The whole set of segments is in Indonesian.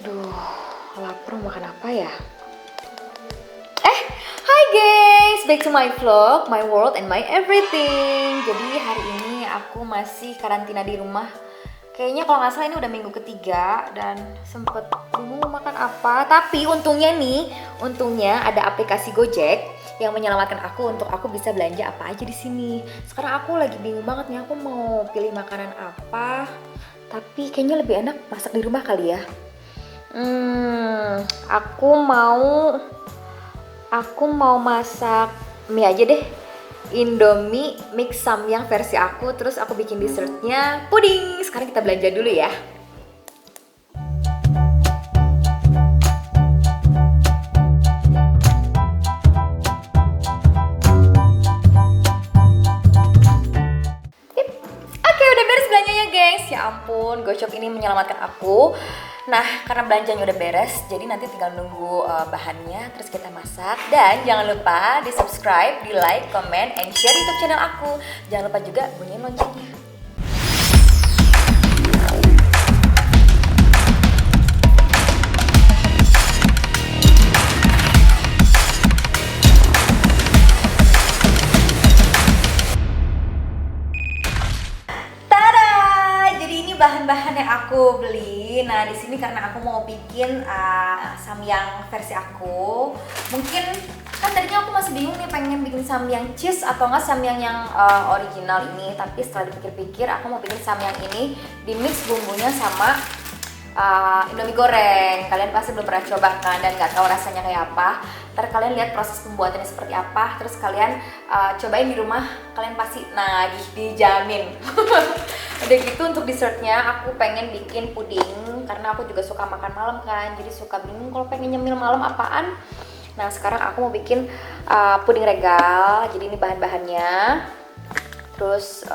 Duh, lapar mau makan apa ya? Hi guys, back to my vlog, my world and my everything. Jadi hari ini aku masih karantina di rumah. Kayaknya kalau nggak salah ini udah minggu ketiga dan sempet bingung mau makan apa. Tapi untungnya ada aplikasi Gojek yang menyelamatkan aku untuk aku bisa belanja apa aja di sini. Sekarang aku lagi bingung banget nih, aku mau pilih makanan apa. Tapi kayaknya lebih enak masak di rumah kali ya. Aku mau masak mie aja deh. Indomie mix samyang versi aku. Terus aku bikin dessertnya puding. Sekarang kita belanja dulu ya. Oke, udah beres belanjanya gengs. Ya ampun, GoShop ini menyelamatkan aku. Nah, karena belanjanya udah beres, jadi nanti tinggal nunggu bahannya, terus kita masak. Dan jangan lupa di subscribe, di like, comment, and share YouTube channel aku. Jangan lupa juga bunyiin loncengnya. Bahan-bahan yang aku beli. Nah, di sini karena aku mau bikin samyang versi aku. Mungkin kan tadinya aku masih bingung nih pengen bikin samyang cheese atau enggak samyang yang original ini, tapi setelah dipikir-pikir aku mau bikin samyang ini di mix bumbunya sama Indomie goreng. Kalian pasti belum pernah coba kan dan nggak tahu rasanya kayak apa. Ntar kalian lihat proses pembuatannya seperti apa, terus kalian cobain di rumah, kalian pasti nagih, dijamin. Udah gitu untuk dessertnya aku pengen bikin puding karena aku juga suka makan malam kan, jadi suka bingung kalau pengen nyemil malam apaan. Nah sekarang aku mau bikin puding regal. Jadi ini bahan-bahannya. Terus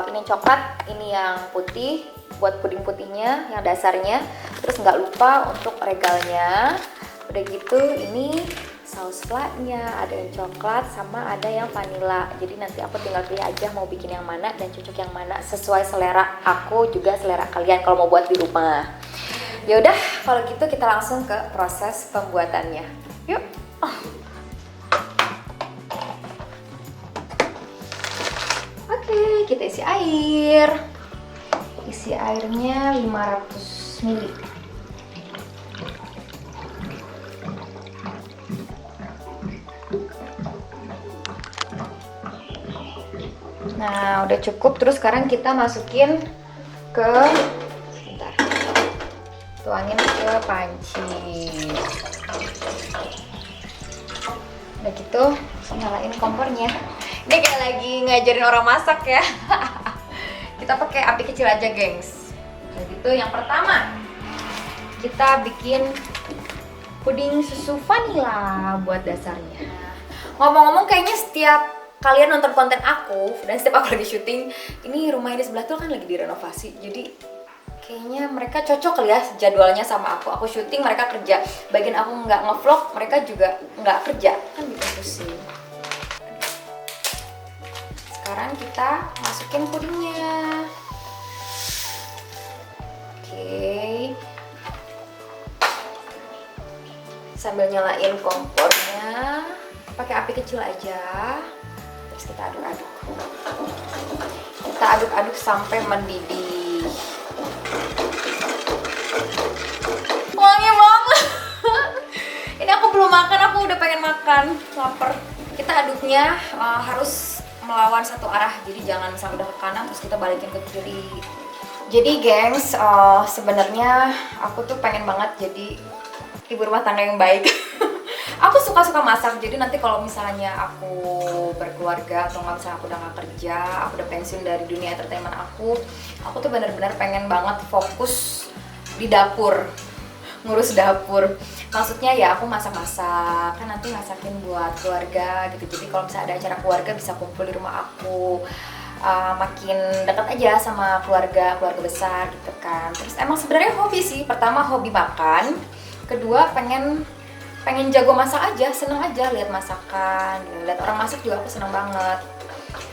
ini coklat, ini yang putih buat puding putihnya, yang dasarnya. Terus nggak lupa untuk regalnya. Udah gitu ini saus flatnya, ada yang coklat sama ada yang vanilla. Jadi nanti aku tinggal pilih aja mau bikin yang mana dan cocok yang mana sesuai selera aku juga selera kalian kalau mau buat di rumah. Ya udah, kalau gitu kita langsung ke proses pembuatannya. Yuk. Oke, kita isi air. Isi airnya 500 ml. Nah, udah cukup. Terus sekarang kita masukin ke, sebentar, tuangin ke panci. Udah gitu, nyalain kompornya. Ini kayak lagi ngajarin orang masak ya. Kita pakai api kecil aja, gengs. Udah gitu, yang pertama kita bikin puding susu vanila buat dasarnya. Ngomong-ngomong, kayaknya setiap kalian nonton konten aku dan setiap aku lagi syuting, ini rumah ini sebelah tuh kan lagi direnovasi, jadi kayaknya mereka cocok kali ya jadwalnya sama aku. Aku syuting, mereka kerja. Bagian aku nggak ngevlog, mereka juga nggak kerja, kan bikin pusing. Sekarang kita masukin pudingnya. Oke, sambil nyalain kompornya, pakai api kecil aja. Terus kita aduk-aduk. Kita aduk-aduk sampai mendidih. Wangi banget. Ini aku belum makan, aku udah pengen makan. Lapar. Kita aduknya harus melawan satu arah. Jadi jangan sampai udah ke kanan terus kita balikin ke kiri. Jadi gengs, sebenarnya aku tuh pengen banget jadi ibu rumah tangga yang baik. Aku suka masak, jadi nanti kalau misalnya aku berkeluarga atau nggak, misalnya aku udah nggak kerja, aku udah pensiun dari dunia entertainment aku tuh bener-bener pengen banget fokus di dapur, ngurus dapur. Maksudnya ya aku masak-masak, kan nanti masakin buat keluarga gitu. Jadi kalau misalnya ada acara keluarga bisa kumpul di rumah aku, makin dekat aja sama keluarga besar gitu kan. Terus emang sebenarnya hobi sih, pertama hobi makan, kedua pengen jago masak aja, seneng aja lihat masakan, lihat orang masak juga aku seneng banget.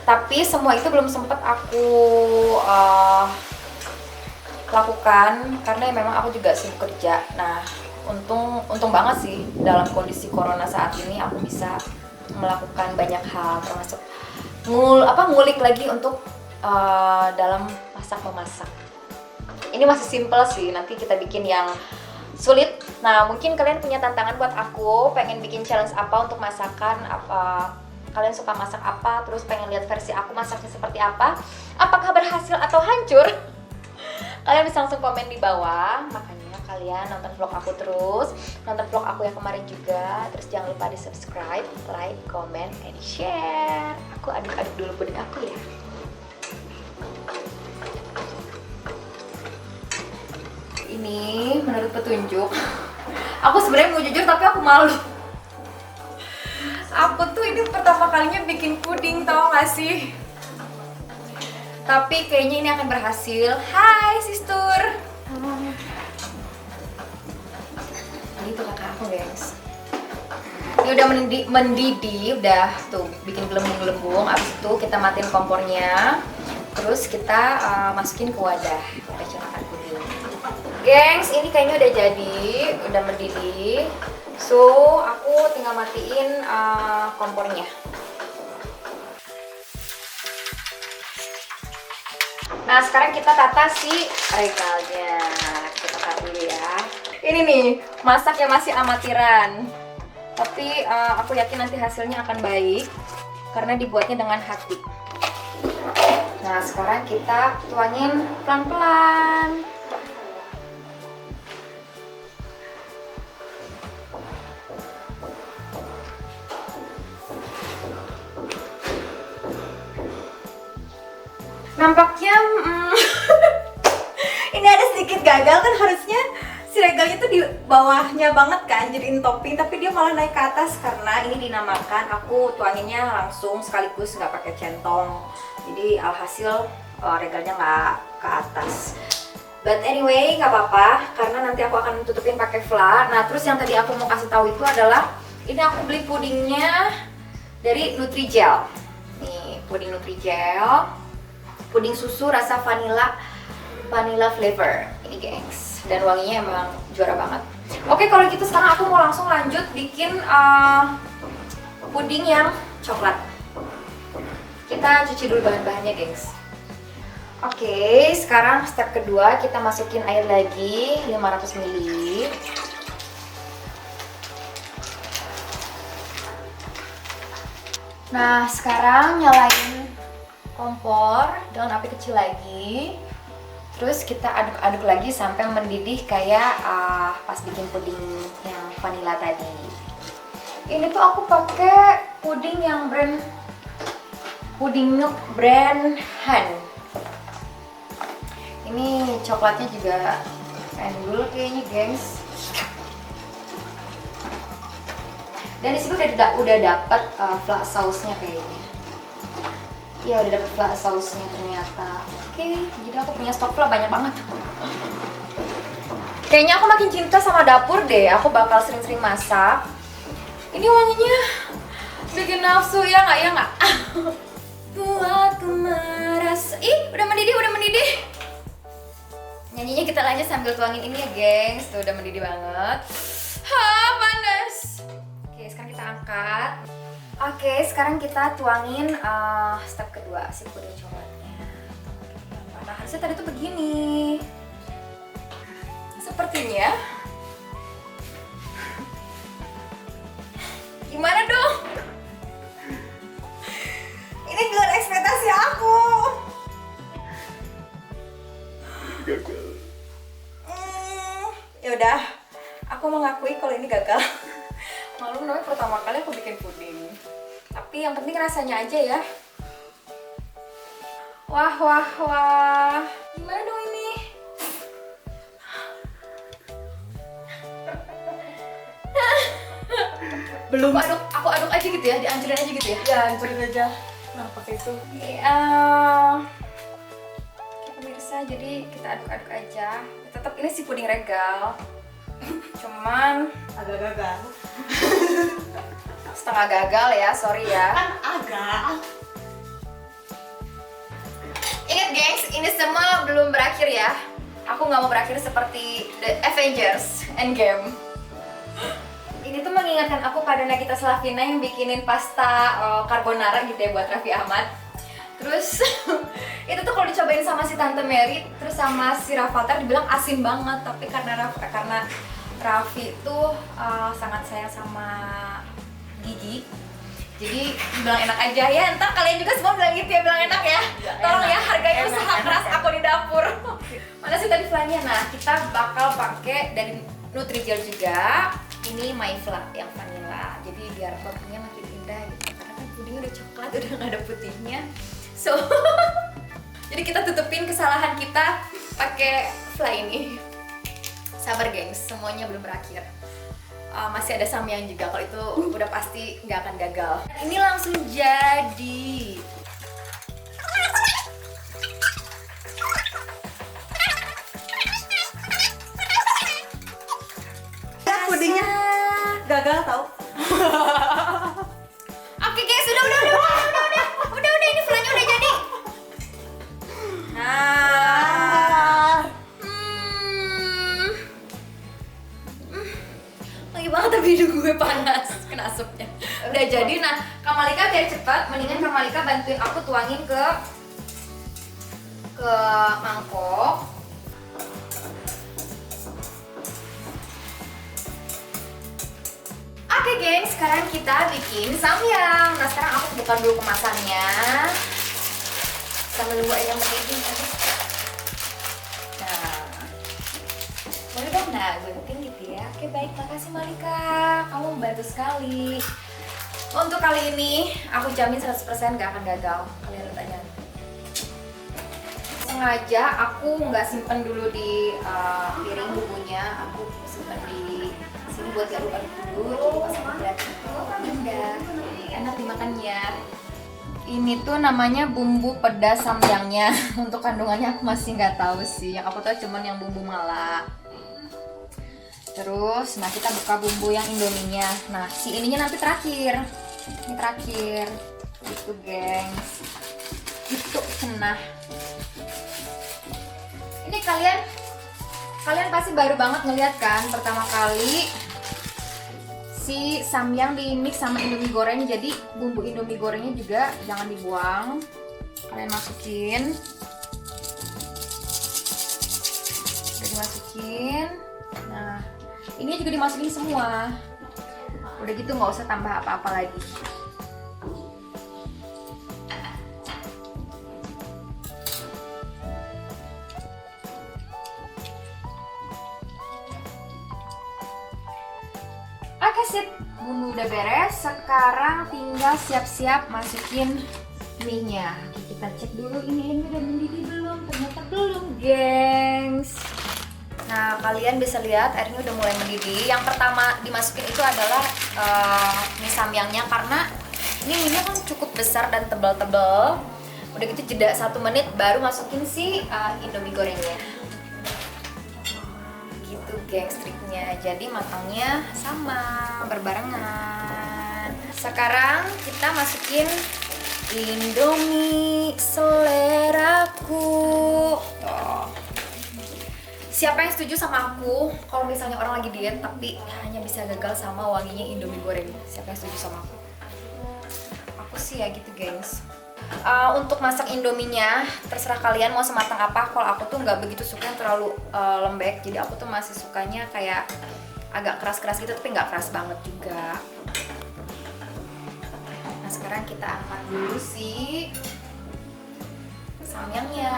Tapi semua itu belum sempet aku lakukan karena memang aku juga sibuk kerja. Nah, untung banget sih dalam kondisi corona saat ini aku bisa melakukan banyak hal, termasuk ngulik lagi untuk dalam memasak. Ini masih simple sih, nanti kita bikin yang sulit. Nah, mungkin kalian punya tantangan buat aku, pengen bikin challenge apa untuk masakan, apa kalian suka masak apa, terus pengen lihat versi aku masaknya seperti apa, apakah berhasil atau hancur? Kalian bisa langsung komen di bawah. Makanya kalian nonton vlog aku terus, nonton vlog aku yang kemarin juga, terus jangan lupa di subscribe, like, comment, and share. Aku aduk-aduk dulu puding aku ya. Ini menurut petunjuk. Aku sebenarnya mau jujur tapi aku malu. Aku tuh ini pertama kalinya bikin puding, tau gak sih? Tapi kayaknya ini akan berhasil. Hai sister. Ini tuh kakak aku guys. Ini udah mendidih, udah tuh bikin gelembung-gelembung. Abis itu kita matiin kompornya. Terus kita masukin ke wadah. Kita celahkan puding. Gengs, ini kayaknya udah jadi, udah mendidih. So, aku tinggal matiin kompornya. Nah, sekarang kita tata si regalnya. Kita tata dulu ya. Ini nih, masak yang masih amatiran. Tapi aku yakin nanti hasilnya akan baik karena dibuatnya dengan hati. Nah, sekarang kita tuangin pelan-pelan. Nampaknya ini ada sedikit gagal kan, harusnya si regalnya tuh di bawahnya banget kan jadiin topping, tapi dia malah naik ke atas karena ini dinamakan aku tuanginnya langsung sekaligus nggak pakai centong, jadi alhasil regalnya nggak ke atas. But anyway, nggak apa-apa karena nanti aku akan tutupin pakai fla. Nah, terus yang tadi aku mau kasih tahu itu adalah ini aku beli pudingnya dari Nutrijel. Nih, puding Nutrijel. Puding susu rasa vanilla flavor ini gengs, dan wanginya emang juara banget. Oke, kalau gitu sekarang aku mau langsung lanjut bikin puding yang coklat. Kita cuci dulu bahan-bahannya gengs. Oke, sekarang step kedua kita masukin air lagi 500 ml. Nah, sekarang nyalain kompor dengan api kecil lagi. Terus kita aduk-aduk lagi sampai mendidih kayak pas bikin puding yang vanilla tadi. Ini tuh aku pakai puding yang puding milk brand Han. Ini coklatnya juga endul kayaknya gengs. Dan disitu udah dapet flat sausnya kayaknya. Iya, udah dapet flat sausnya ternyata. Oke, jadi aku punya stok flat banyak banget. Kayaknya aku makin cinta sama dapur deh. Aku bakal sering-sering masak. Ini wanginya bikin nafsu, ya nggak? Ya nggak? Buatku merasa. Ih, udah mendidih. Nyanyinya kita lanjut sambil tuangin ini ya, gengs. Tuh udah mendidih banget. Panas. Oke, sekarang kita angkat. Oke, sekarang kita tuangin step kedua, si puding coklatnya. Nah, harusnya tadi tuh begini. Sepertinya. Gimana dong? Ini di luar ekspektasi aku. Gagal. Ya udah, aku mengakui kalau ini gagal. Malu namanya pertama kali aku bikin puding. Tapi yang penting rasanya aja ya. Wah. Gimana dong ini? Belum. Aku aduk aja gitu ya, dihancurin aja gitu ya. Ya, hancurin aja. Nah, pakai itu. Oke, pemirsa, jadi kita aduk-aduk aja. Tetap ini si puding regal. Cuman Agak gagal. setengah gagal ya, sorry ya. Kan agak. Ingat gengs, ini semua belum berakhir ya. Aku nggak mau berakhir seperti The Avengers Endgame. Ini tuh mengingatkan aku pada Nagita Slavina yang bikinin pasta carbonara gitu ya buat Raffi Ahmad. Terus itu tuh kalau dicobain sama si Tante Mary terus sama si Rafathar dibilang asin banget, tapi karena Raffi tuh sangat sayang sama Gigi, jadi dibilang enak aja ya. Entar kalian juga semua bilang gitu ya, bilang enak ya. Tolong ya, hargai usaha keras aku di dapur. Mana sih tadi flannya? Nah, kita bakal pakai dari Nutrijel juga. Ini Myfla yang vanilla. Jadi biar pudingnya makin indah gitu. Karena kan pudingnya udah coklat, udah nggak ada putihnya. So, jadi kita tutupin kesalahan kita pakai fly ini. Sabar gengs, semuanya belum berakhir. Masih ada samyang juga, kalau itu udah pasti nggak akan gagal. Ini langsung jadi. Pudingnya gagal tau. Oke guys, udah, ini flannya udah jadi. Nah, lagi banget tapi hidung gue panas kena asupnya. Udah jadi. Nah, Kamalika biar cepat, mendingan Kamalika bantuin aku tuangin ke mangkok. Oke gengs, sekarang kita bikin samyang. Nah, sekarang aku buka dulu kemasannya sambil nunggu ayam mendidih. Nah, boleh dong, nah gue bikin gitu ya. Oke baik, makasih Malika, kamu membantu sekali. Untuk kali ini aku jamin 100% gak akan gagal. Kalian lihat aja. Sengaja aku nggak simpen dulu di piring bumbunya, aku simpen di sini buat diaduk-aduk dulu. Jadi pas aku berat itu indah, enak dimakannya. Ini tuh namanya bumbu pedas samyangnya. Untuk kandungannya aku masih nggak tahu sih. Yang aku tahu cuman yang bumbu mala. Terus, nah kita buka bumbu yang indominya. Nah, si ininya nanti terakhir. Ini terakhir. Itu gengs. Itu cenah. Ini kalian pasti baru banget ngeliat kan pertama kali si samyang di mix sama indomie goreng. Jadi bumbu indomie gorengnya juga jangan dibuang, kalian masukin. Udah dimasukin. Nah, ini juga dimasukin semua. Udah gitu nggak usah tambah apa-apa lagi. Oke sip, bumbu udah beres. Sekarang tinggal siap-siap masukin mie-nya. Oke, kita cek dulu ini udah mendidih belum. Ternyata belum, gengs. Nah, kalian bisa lihat airnya udah mulai mendidih. Yang pertama dimasukin itu adalah mie samyangnya, karena ini mie-nya kan cukup besar dan tebal-tebal. Udah gitu jeda 1 menit baru masukin si indomie gorengnya. Gitu gengs triknya. Jadi matangnya sama, berbarengan. Sekarang kita masukin indomie seleraku. Tuh. Siapa yang setuju sama aku kalau misalnya orang lagi diet tapi hanya bisa gagal sama wanginya indomie goreng? Siapa yang setuju sama aku? Aku sih ya gitu gengs. Untuk masak indominya terserah kalian mau sematang apa. Kalau aku tuh nggak begitu suka yang terlalu lembek, jadi aku tuh masih sukanya kayak agak keras-keras gitu tapi nggak keras banget juga. Nah, sekarang kita angkat dulu si samyangnya.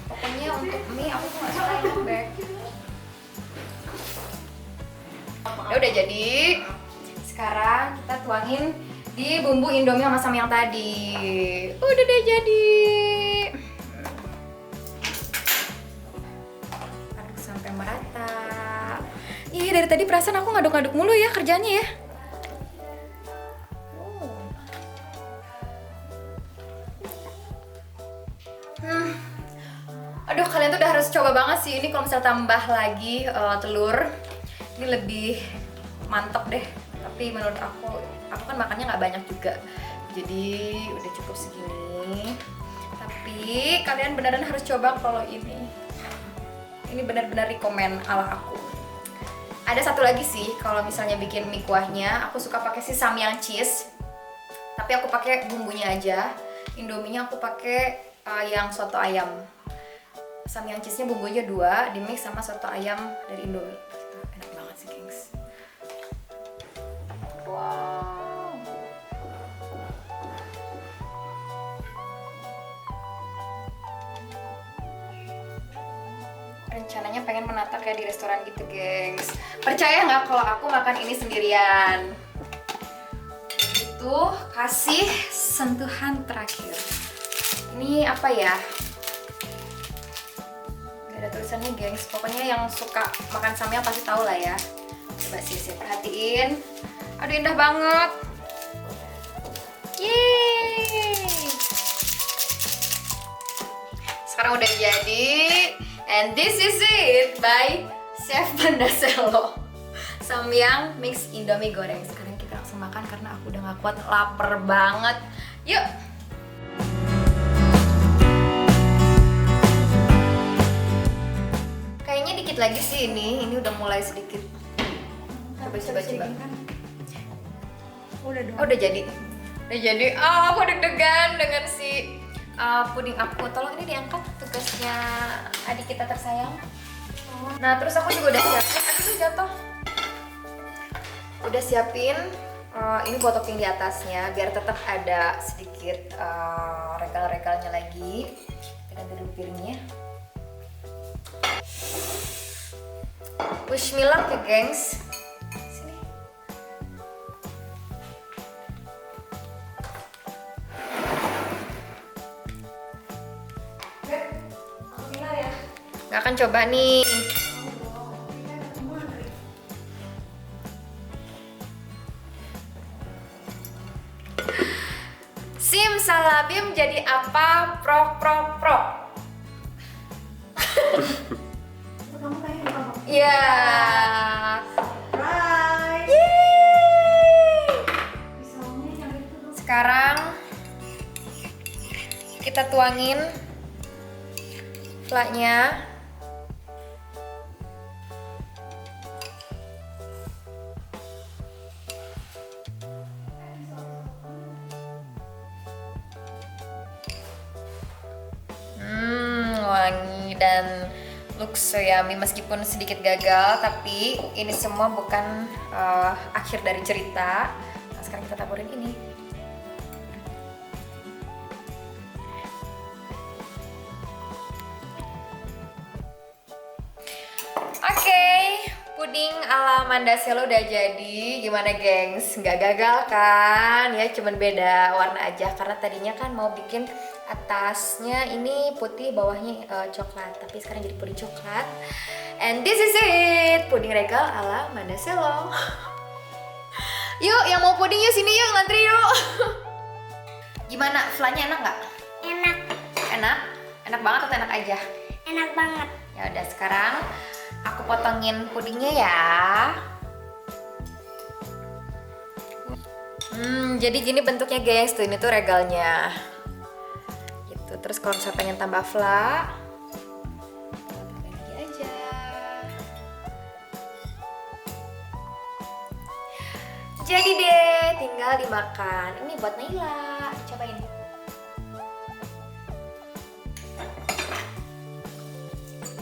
Pokoknya untuk mie aku tuh nggak suka yang lembek. Ya udah jadi. Sekarang kita tuangin di bumbu indomie sama samyang tadi. Udah deh jadi. Aduk sampai merata. Ih, dari tadi perasaan aku ngaduk-ngaduk mulu ya kerjanya ya. Aduh, kalian tuh udah harus coba banget sih ini. Kalau misalnya tambah lagi telur, ini lebih mantep deh. Tapi menurut aku kan makannya nggak banyak juga, jadi udah cukup segini. Tapi kalian beneran harus coba kalau ini. Ini benar-benar rekomen ala aku. Ada satu lagi sih, kalau misalnya bikin mie kuahnya, aku suka pakai si Samyang cheese. Tapi aku pakai bumbunya aja. Indominya aku pakai yang soto ayam. Samyang cheese-nya bumbunya 2, di mix sama soto ayam dari Indomie. Enak banget sih, gengs. Wow. Rencananya pengen menata kayak di restoran gitu, gengs. Percaya nggak kalau aku makan ini sendirian? Itu kasih sentuhan terakhir. Ini apa ya? Gak ada tulisannya, gengs. Pokoknya yang suka makan samyang pasti tahu lah ya. Coba sih perhatiin. Aduh, indah banget. Yeay. Sekarang udah jadi. And this is it by Chef Mandaselo. Samyang mix Indomie goreng. Sekarang kita langsung makan karena aku udah gak kuat, lapar banget. Yuk. Kayaknya dikit lagi sih ini udah mulai sedikit. Coba. Udah jadi. Aku deg-degan dengan si puding aku. Tolong ini diangkat, tugasnya adik kita tersayang. Nah, terus aku juga udah siapin. Aduh, jatuh. Udah siapin ini buat topping di atasnya biar tetap ada sedikit regal-regalnya lagi. Kita ganti dulu piringnya. Wish me luck ya, gengs. Sini. Gak akan coba nih. Simsalabim, jadi apa? Prok. Kamu kayak apa? Iya. Right. Yeay. Pisaunya yang itu tuh. Sekarang kita tuangin flaknya. Wangi dan looks so yummy. Meskipun sedikit gagal, tapi ini semua bukan akhir dari cerita. Nah, sekarang kita taburin ini. Oke, puding ala Mandaselo udah jadi. Gimana, gengs? Nggak gagal kan? Ya, cuman beda warna aja. Karena tadinya kan mau bikin atasnya ini putih, bawahnya coklat. Tapi sekarang jadi puding coklat. And this is it, puding regal ala Mandaselo. Yuk, yang mau puding yuk sini yuk, ngantri yuk. Gimana, flanya enak nggak? Enak, Enak? Enak banget atau enak aja? enak banget. Ya udah, sekarang aku potongin pudingnya ya. Jadi gini bentuknya, guys. Tuh, ini tuh regalnya. Gitu. Terus kalau misalnya pengen tambah fla, tambahin lagi aja. Jadi deh, tinggal dimakan. Ini buat Naila. Cobain.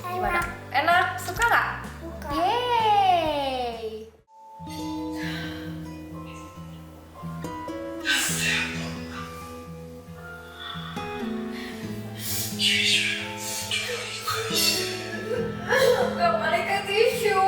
Gimana? Enak? Suka nggak? Suka. Yeay! Gak balik tisu.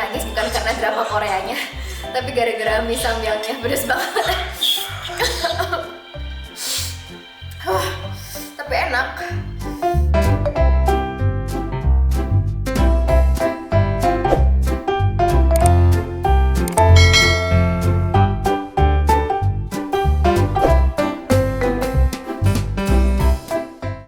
nangis bukan karena drama Koreanya, tapi gara-gara mie samyangnya pedes banget. Tapi enak.